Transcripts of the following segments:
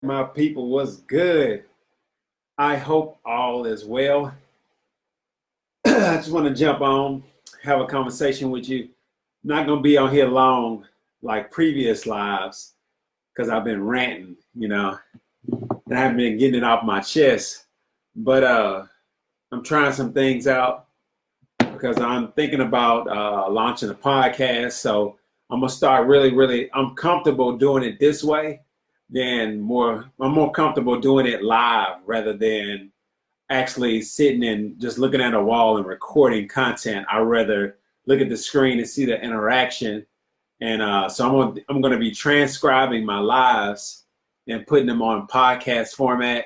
My people, was good? I hope all is well. I just want to jump on, have a conversation with you. Not going to be on here long like previous lives because I've been ranting, and I haven't been getting it off my chest. But I'm trying some things out because I'm thinking about launching a podcast. So I'm going to start I'm comfortable doing it this way. I'm more comfortable doing it live rather than actually sitting and just looking at a wall and recording content. I rather look at the screen and see the interaction. And so I'm going to be transcribing my lives and putting them on podcast format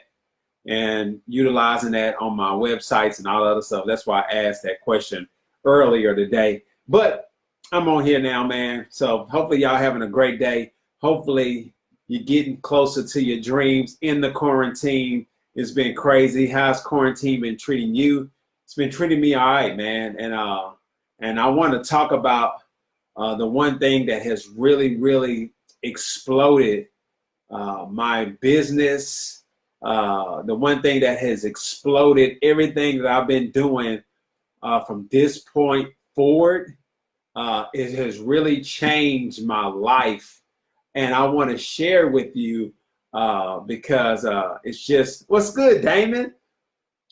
and utilizing that on my websites and all that other stuff. That's why I asked that question earlier today. But I'm on here now, man. So hopefully y'all having a great day. Hopefully you're getting closer to your dreams in the quarantine. It's been crazy. How's quarantine been treating you? It's been treating me all right, man. And I want to talk about the one thing that has really exploded my business. The one thing that has exploded everything that I've been doing from this point forward. It has really changed my life. And I want to share with you because it's just, what's good, Damon?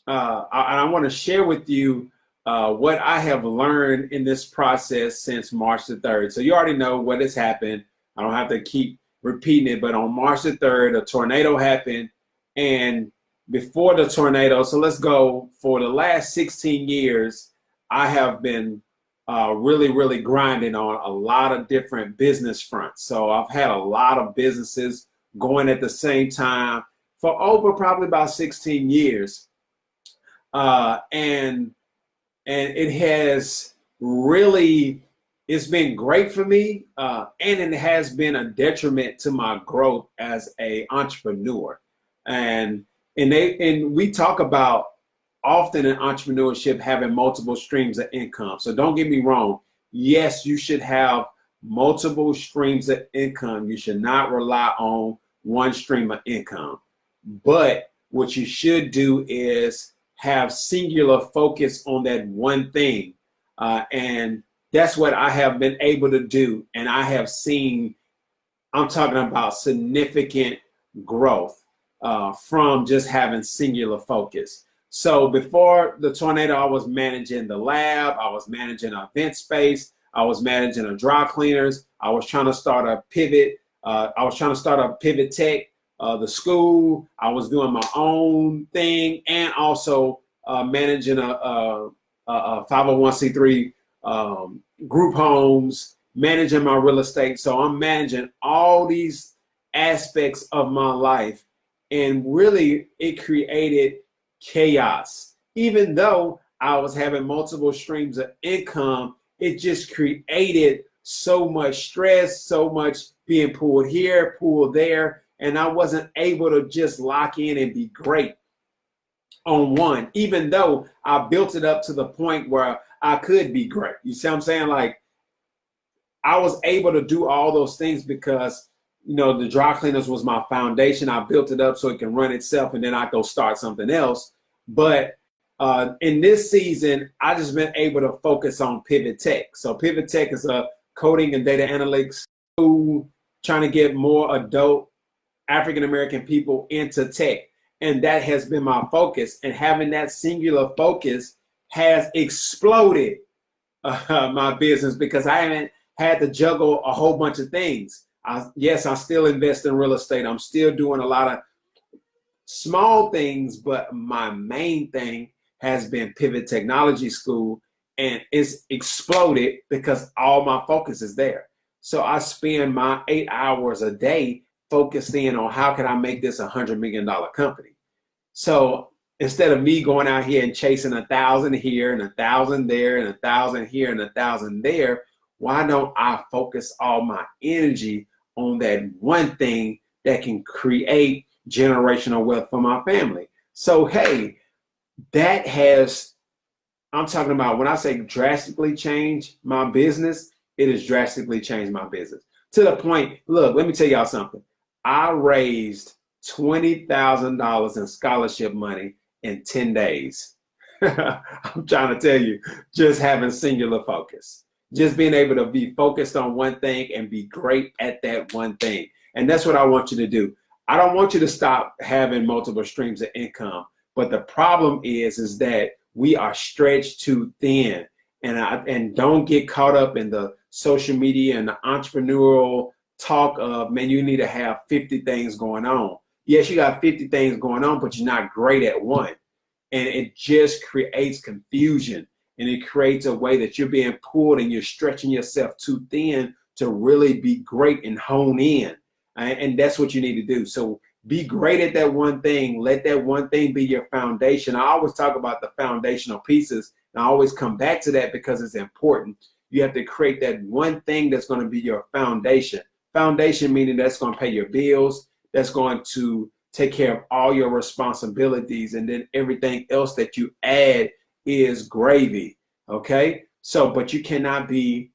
I want to share with you what I have learned in this process since March the 3rd. So you already know what has happened. I don't have to keep repeating it, but on March the 3rd, a tornado happened. And before the tornado, so let's go, for the last 16 years, I have been really grinding on a lot of different business fronts. So I've had a lot of businesses going at the same time for over probably about 16 years. And it has really, it's been great for me. And it has been a detriment to my growth as an entrepreneur. And we talk about often in entrepreneurship having multiple streams of income. So don't get me wrong. Yes, you should have multiple streams of income. You should not rely on one stream of income. But what you should do is have singular focus on that one thing. And that's what I have been able to do. And I have seen, I'm talking about significant growth from just having singular focus. So before the tornado, I was managing the lab, I was managing an event space, I was managing a dry cleaners, I was trying to start a pivot, pivot tech, the school, I was doing my own thing, and also managing a 501c3 group homes, managing my real estate. So I'm managing all these aspects of my life, and really it created chaos. Even though I was having multiple streams of income, it just created so much stress, so much being pulled here, pulled there, and I wasn't able to just lock in and be great on one, even though I built it up to the point where I could be great. You see what I'm saying? Like, I was able to do all those things because the dry cleaners was my foundation. I built it up so it can run itself, and then I go start something else. But in this season, I just been able to focus on Pivot Tech. So Pivot Tech is a coding and data analytics tool trying to get more adult African-American people into tech. And that has been my focus. And having that singular focus has exploded my business because I haven't had to juggle a whole bunch of things. Yes, I still invest in real estate. I'm still doing a lot of small things, but my main thing has been Pivot Technology School, and it's exploded because all my focus is there. So I spend my 8 hours a day focused in on how can I make this $100 million company. So instead of me going out here and chasing 1,000 here and 1,000 there and 1,000 here and 1,000 there, why don't I focus all my energy on that one thing that can create generational wealth for my family? So, hey, that has, I'm talking about when I say drastically change my business, it has drastically changed my business to the point, look, let me tell y'all something. I raised $20,000 in scholarship money in 10 days. I'm trying to tell you, just having singular focus, just being able to be focused on one thing and be great at that one thing. And that's what I want you to do. I don't want you to stop having multiple streams of income. But the problem is that we are stretched too thin. And don't get caught up in the social media and the entrepreneurial talk of, man, you need to have 50 things going on. Yes, you got 50 things going on, but you're not great at one. And it just creates confusion. And it creates a way that you're being pulled and you're stretching yourself too thin to really be great and hone in. And that's what you need to do. So be great at that one thing. Let that one thing be your foundation. I always talk about the foundational pieces, and I always come back to that because it's important. You have to create that one thing that's going to be your foundation. Foundation meaning that's going to pay your bills, that's going to take care of all your responsibilities, and then everything else that you add is gravy. Okay? So, but you cannot be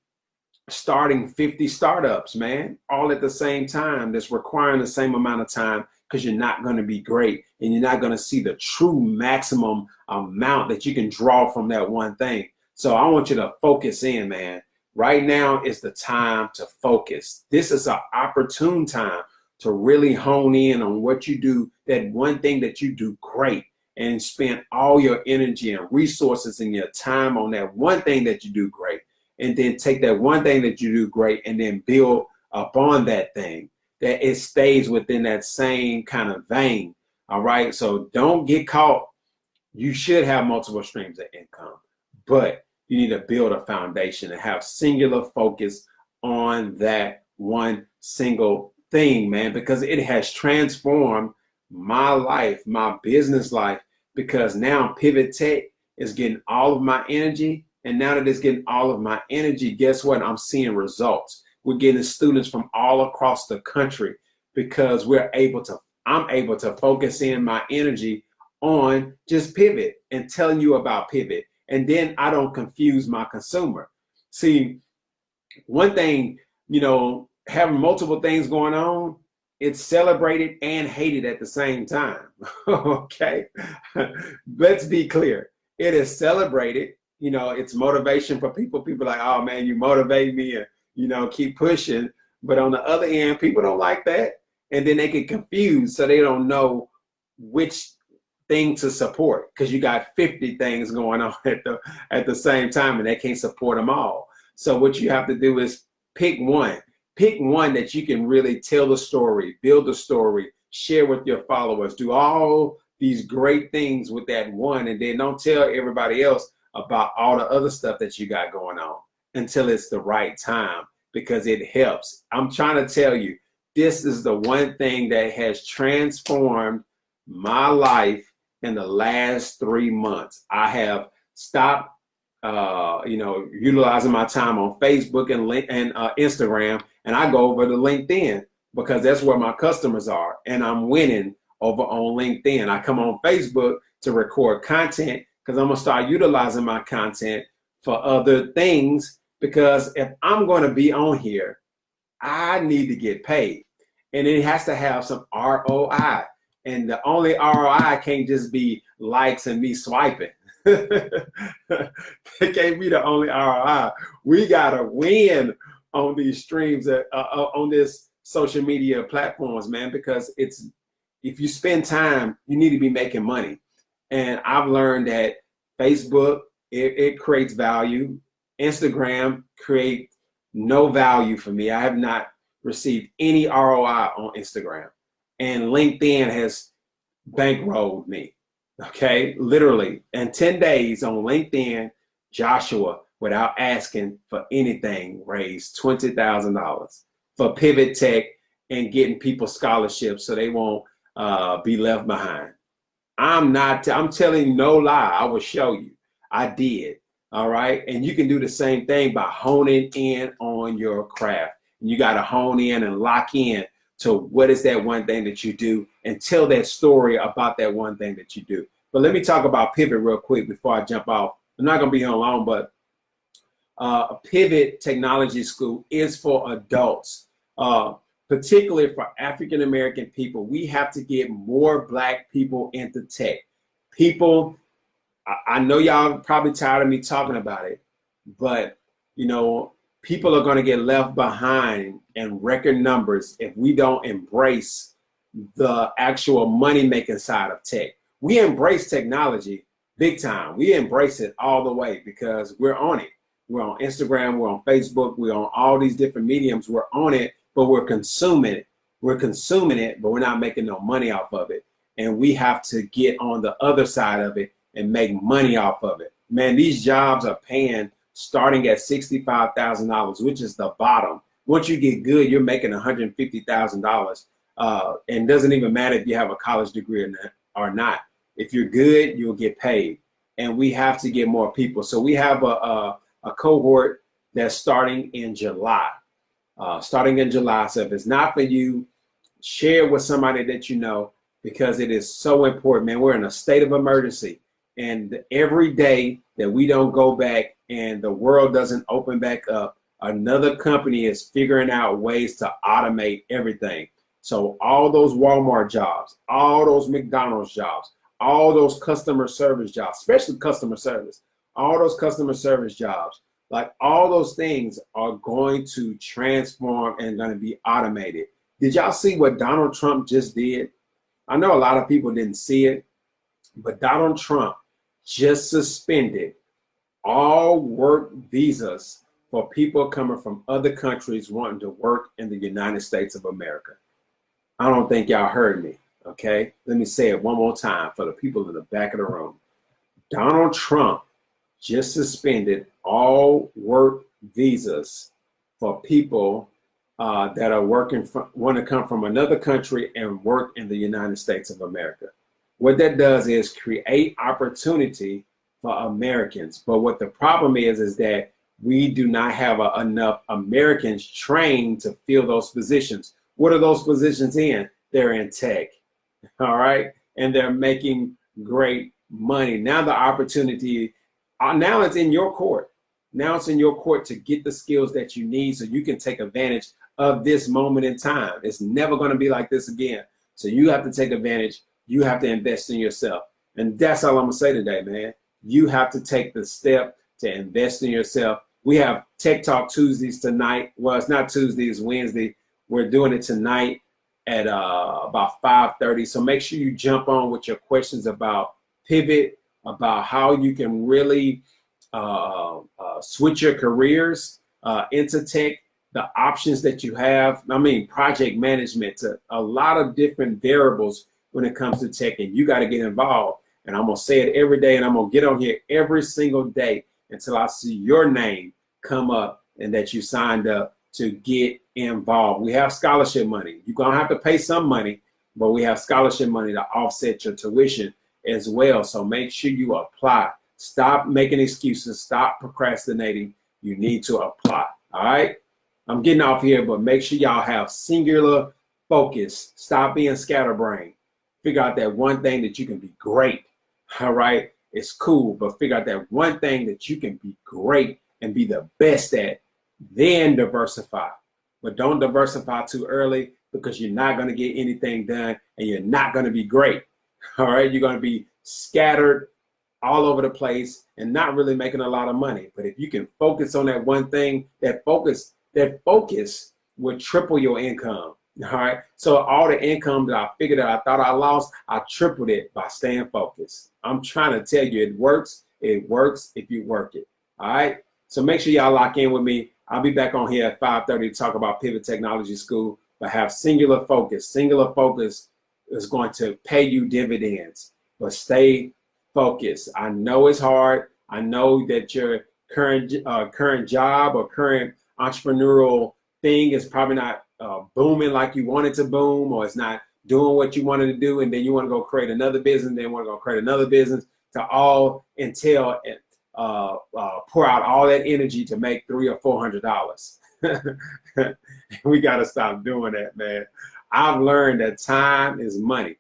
starting 50 startups, man, all at the same time that's requiring the same amount of time, because you're not going to be great and you're not going to see the true maximum amount that you can draw from that one thing. So I want you to focus in, man. Right now is the time to focus. This is an opportune time to really hone in on what you do, that one thing that you do great, and spend all your energy and resources and your time on that one thing that you do great. And then take that one thing that you do great and then build upon that thing, that it stays within that same kind of vein. All right. So don't get caught. You should have multiple streams of income, but you need to build a foundation and have singular focus on that one single thing, man, because it has transformed my life, my business life, because now Pivot Tech is getting all of my energy. And now that it's getting all of my energy, guess what? I'm seeing results. We're getting students from all across the country because I'm able to focus in my energy on just Pivot and telling you about Pivot. And then I don't confuse my consumer. See, one thing, having multiple things going on, it's celebrated and hated at the same time. Okay. Let's be clear. It is celebrated. It's motivation for people. People are like, oh man, you motivate me and, keep pushing. But on the other end, people don't like that. And then they get confused. So they don't know which thing to support, because you got 50 things going on at the same time and they can't support them all. So what you have to do is pick one that you can really tell the story, build the story, share with your followers, do all these great things with that one. And then don't tell everybody else about all the other stuff that you got going on until it's the right time, because it helps. I'm trying to tell you, this is the one thing that has transformed my life in the last 3 months. I have stopped, utilizing my time on Facebook and Instagram, and I go over to LinkedIn because that's where my customers are, and I'm winning over on LinkedIn. I come on Facebook to record content because I'm gonna start utilizing my content for other things, because if I'm gonna be on here, I need to get paid, and it has to have some ROI. And the only ROI can't just be likes and me swiping. It can't be the only ROI. We gotta win on these streams, on this social media platforms, man, because if you spend time, you need to be making money. And I've learned that Facebook, it creates value. Instagram creates no value for me. I have not received any ROI on Instagram. And LinkedIn has bankrolled me, okay? Literally, in 10 days on LinkedIn, Joshua, without asking for anything, raised $20,000 for Pivot Tech and getting people scholarships so they won't be left behind. I'm telling you no lie. I will show you. I did, all right? And you can do the same thing by honing in on your craft. And you got to hone in and lock in to what is that one thing that you do, and tell that story about that one thing that you do. But let me talk about Pivot real quick before I jump off. I'm not going to be here long, but Pivot Technology School is for adults. particularly for African American people. We have to get more Black people into tech. People, I know y'all probably tired of me talking about it, but people are going to get left behind in record numbers if we don't embrace the actual money-making side of tech. We embrace technology big time. We embrace it all the way because we're on it. We're on Instagram, we're on Facebook, we're on all these different mediums. We're on it, but we're consuming it. We're consuming it, but we're not making no money off of it. And we have to get on the other side of it and make money off of it. Man, these jobs are paying starting at $65,000, which is the bottom. Once you get good, you're making $150,000. And it doesn't even matter if you have a college degree or not. If you're good, you'll get paid. And we have to get more people. So we have a cohort that's starting in July. So if it's not for you, share it with somebody that you know, because it is so important, man. We're in a state of emergency. And every day that we don't go back and the world doesn't open back up, another company is figuring out ways to automate everything. So all those Walmart jobs, all those McDonald's jobs, all those customer service jobs, especially customer service, all those customer service jobs, like all those things are going to transform and going to be automated. Did y'all see what Donald Trump just did? I know a lot of people didn't see it, but Donald Trump just suspended all work visas for people coming from other countries wanting to work in the United States of America. I don't think y'all heard me, okay? Let me say it one more time for the people in the back of the room. Donald Trump just suspended all work visas for people that are want to come from another country and work in the United States of America. What that does is create opportunity for Americans. But what the problem is that we do not have enough Americans trained to fill those positions. What are those positions in? They're in tech, all right? And they're making great money. Now the opportunity, now it's in your court. Now it's in your court to get the skills that you need so you can take advantage of this moment in time. It's never going to be like this again. So you have to take advantage. You have to invest in yourself. And that's all I'm going to say today, man. You have to take the step to invest in yourself. We have Tech Talk Tuesdays tonight. Well, it's not Tuesday, it's Wednesday. We're doing it tonight at about 5:30. So make sure you jump on with your questions about pivot, about how you can really switch your careers into tech, the options that you have. I mean, project management, a lot of different variables when it comes to tech, and you got to get involved. And I'm going to say it every day, and I'm going to get on here every single day until I see your name come up and that you signed up to get involved. We have scholarship money. You're going to have to pay some money, but we have scholarship money to offset your tuition as well. So make sure you apply. Stop making excuses. Stop procrastinating. You need to apply. All right? I'm getting off here, but make sure y'all have singular focus. Stop being scatterbrained. Figure out that one thing that you can be great. All right? It's cool, but figure out that one thing that you can be great and be the best at. Then diversify. But don't diversify too early, because you're not going to get anything done and you're not going to be great. All right? You're going to be scattered all over the place and not really making a lot of money. But if you can focus on that one thing, that focus will triple your income. All right. So all the income that I figured out I thought I lost, I tripled it by staying focused. I'm trying to tell you, it works. It works if you work it. All right. So make sure y'all lock in with me. I'll be back on here at 5:30 to talk about Pivot Technology School, but have singular focus. Singular focus is going to pay you dividends, but stay focused. I know it's hard. I know that your current job or current entrepreneurial thing is probably not booming like you want it to boom, or it's not doing what you wanted to do, and then you want to go create another business, then want to go create another business, to all entail and pour out all that energy to make $300 or $400. We got to stop doing that, man. I've learned that time is money.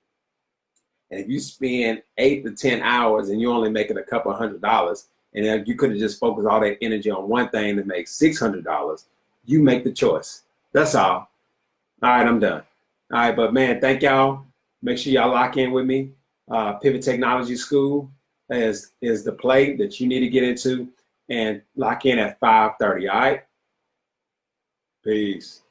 And if you spend 8 to 10 hours and you're only making a couple $100, and if you could have just focused all that energy on one thing to make $600, you make the choice. That's all. All right, I'm done. All right, but man, thank y'all. Make sure y'all lock in with me. Pivot Technology School is the play that you need to get into, and lock in at 5:30. All right, peace.